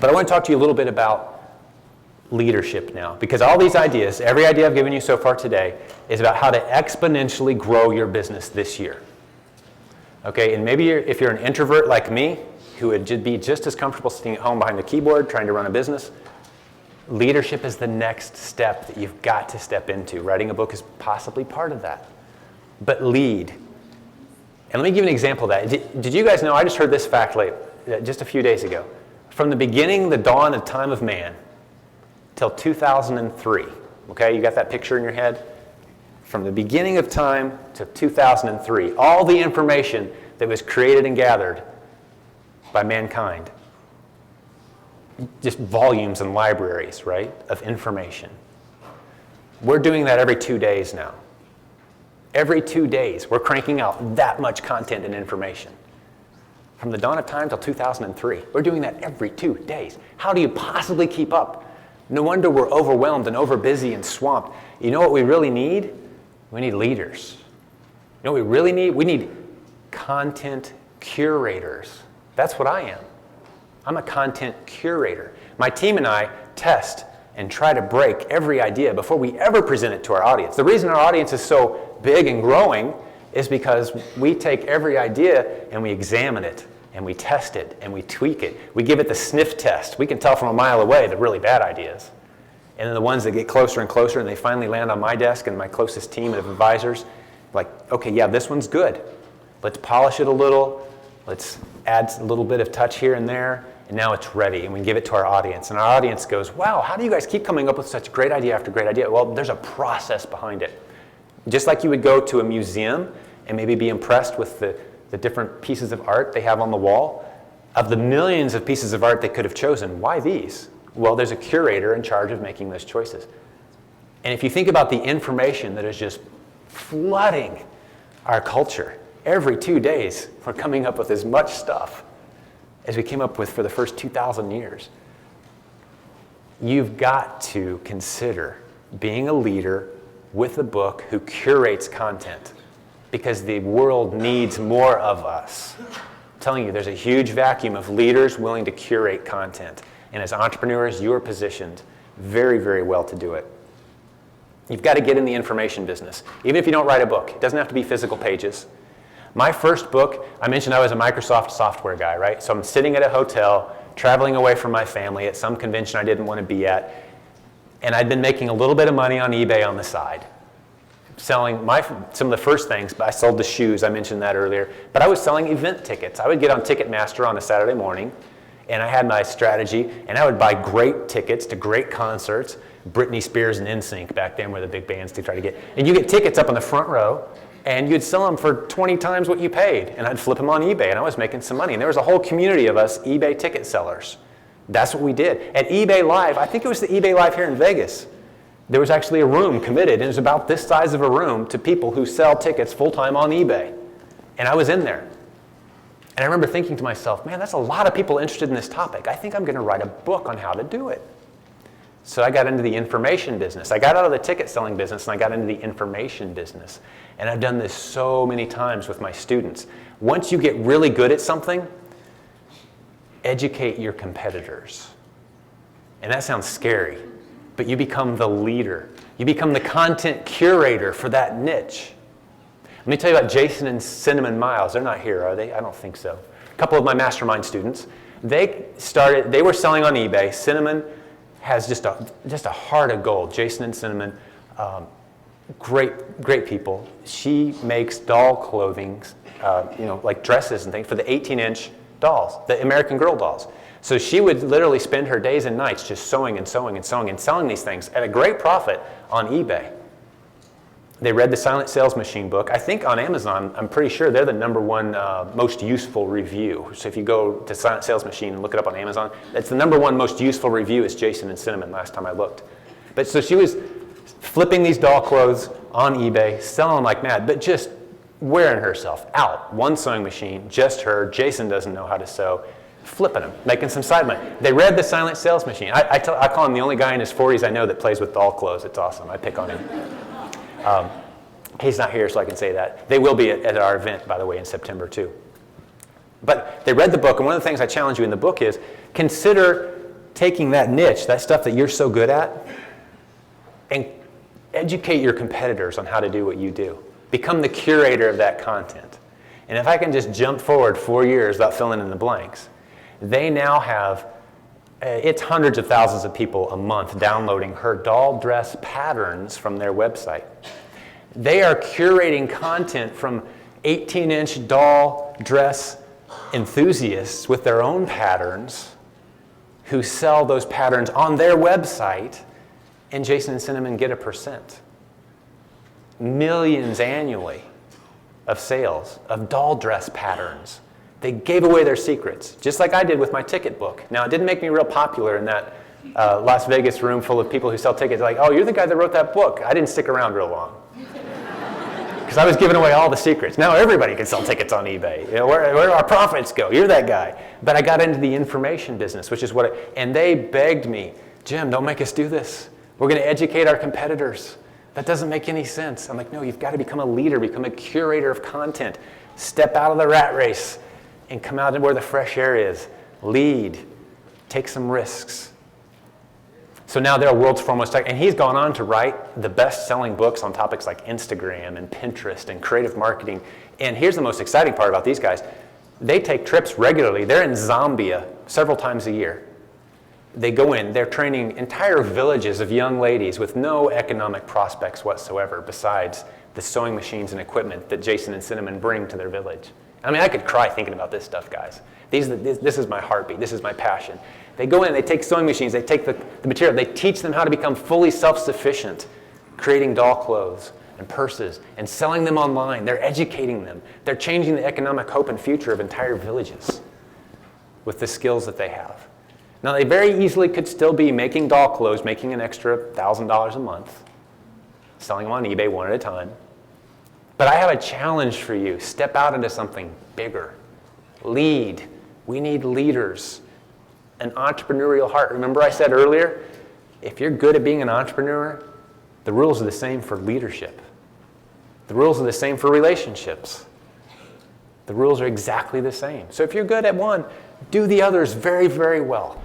But I want to talk to you a little bit about leadership now, because all these ideas, every idea I've given you so far today, is about how to exponentially grow your business this year. Okay, and maybe if you're an introvert like me, who would be just as comfortable sitting at home behind a keyboard trying to run a business, leadership is the next step that you've got to step into. Writing a book is possibly part of that. But lead. And let me give you an example of that. Did you guys know, I just heard this fact just a few days ago. From the beginning, the dawn of time of man, till 2003. Okay, you got that picture in your head? From the beginning of time to 2003, all the information that was created and gathered by mankind, just volumes and libraries, right, of information. We're doing that every 2 days now. Every 2 days, we're cranking out that much content and information. From the dawn of time till 2003, we're doing that every 2 days. How do you possibly keep up? No wonder we're overwhelmed and overbusy and swamped. You know what we really need? We need leaders. You know what we really need? We need content curators. That's what I am. I'm a content curator. My team and I test and try to break every idea before we ever present it to our audience. The reason our audience is so big and growing is because we take every idea and we examine it and we test it and we tweak it. We give it the sniff test. We can tell from a mile away the really bad ideas. And then the ones that get closer and closer and they finally land on my desk and my closest team of advisors, like, okay, yeah, this one's good. Let's polish it a little. Let's add a little bit of touch here and there. And now it's ready, and we give it to our audience. And our audience goes, wow, how do you guys keep coming up with such great idea after great idea? Well, there's a process behind it. Just like you would go to a museum and maybe be impressed with the different pieces of art they have on the wall. Of the millions of pieces of art they could have chosen, why these? Well, there's a curator in charge of making those choices. And if you think about the information that is just flooding our culture, every 2 days we're coming up with as much stuff as we came up with for the first 2,000 years. You've got to consider being a leader with a book who curates content, because the world needs more of us. I'm telling you, there's a huge vacuum of leaders willing to curate content. And as entrepreneurs, you are positioned very, very well to do it. You've got to get in the information business. Even if you don't write a book, it doesn't have to be physical pages. My first book, I mentioned I was a Microsoft software guy, right? So I'm sitting at a hotel, traveling away from my family at some convention I didn't want to be at, and I'd been making a little bit of money on eBay on the side. Selling some of the first things, but I sold the shoes, I mentioned that earlier, but I was selling event tickets. I would get on Ticketmaster on a Saturday morning, and I had my strategy, and I would buy great tickets to great concerts. Britney Spears and NSYNC back then were the big bands to try to get. And you get tickets up in the front row, and you'd sell them for 20 times what you paid, and I'd flip them on eBay, and I was making some money. And there was a whole community of us eBay ticket sellers. That's what we did. At eBay Live, I think it was the eBay Live here in Vegas, there was actually a room committed, and it was about this size of a room, to people who sell tickets full-time on eBay. And I was in there. And I remember thinking to myself, man, that's a lot of people interested in this topic. I think I'm going to write a book on how to do it. So I got into the information business. I got out of the ticket selling business and I got into the information business. And I've done this so many times with my students. Once you get really good at something, educate your competitors. And that sounds scary, but you become the leader. You become the content curator for that niche. Let me tell you about Jason and Cinnamon Miles. They're not here, are they? I don't think so. A couple of my mastermind students, they were selling on eBay. Cinnamon has just a heart of gold. Jason and Cinnamon, great people. She makes doll clothing, like dresses and things for the 18-inch dolls, the American Girl dolls. So she would literally spend her days and nights just sewing and sewing and sewing and selling these things at a great profit on eBay. They read the Silent Sales Machine book. I think on Amazon, I'm pretty sure they're the #1 most useful review. So if you go to Silent Sales Machine and look it up on Amazon, that's the #1 most useful review is Jason and Cinnamon last time I looked. But so she was flipping these doll clothes on eBay, selling them like mad, but just wearing herself out. One sewing machine, just her. Jason doesn't know how to sew. Flipping them, making some side money. They read the Silent Sales Machine. I call him the only guy in his 40s I know that plays with doll clothes. It's awesome. I pick on him. He's not here, so I can say that. They will be at our event, by the way, in September too. But they read the book, and one of the things I challenge you in the book is consider taking that niche, that stuff that you're so good at, and educate your competitors on how to do what you do. Become the curator of that content. And if I can just jump forward 4 years without filling in the blanks, they now have, it's hundreds of thousands of people a month downloading her doll dress patterns from their website. They are curating content from 18-inch doll dress enthusiasts with their own patterns who sell those patterns on their website, and Jason and Cinnamon get a percent. Millions annually of sales of doll dress patterns. They gave away their secrets, just like I did with my ticket book. Now, it didn't make me real popular in that Las Vegas room full of people who sell tickets. Like, oh, you're the guy that wrote that book. I didn't stick around real long. Because I was giving away all the secrets. Now everybody can sell tickets on eBay. You know, where do our profits go? You're that guy. But I got into the information business, which is and they begged me, Jim, don't make us do this. We're going to educate our competitors. That doesn't make any sense. I'm like, no, you've got to become a leader, become a curator of content. Step out of the rat race and come out where the fresh air is. Lead. Take some risks. So now they're a world's foremost tech, and he's gone on to write the best-selling books on topics like Instagram and Pinterest and creative marketing. And here's the most exciting part about these guys. They take trips regularly. They're in Zambia several times a year. They go in, they're training entire villages of young ladies with no economic prospects whatsoever besides the sewing machines and equipment that Jason and Cinnamon bring to their village. I mean, I could cry thinking about this stuff, guys. This is my heartbeat. This is my passion. They go in, they take sewing machines, they take the material, they teach them how to become fully self-sufficient, creating doll clothes and purses and selling them online. They're educating them. They're changing the economic hope and future of entire villages with the skills that they have. Now, they very easily could still be making doll clothes, making an extra $1,000 a month, selling them on eBay one at a time. But I have a challenge for you. Step out into something bigger. Lead. We need leaders. An entrepreneurial heart. Remember I said earlier, if you're good at being an entrepreneur, the rules are the same for leadership. The rules are the same for relationships. The rules are exactly the same. So if you're good at one, do the others very, very well.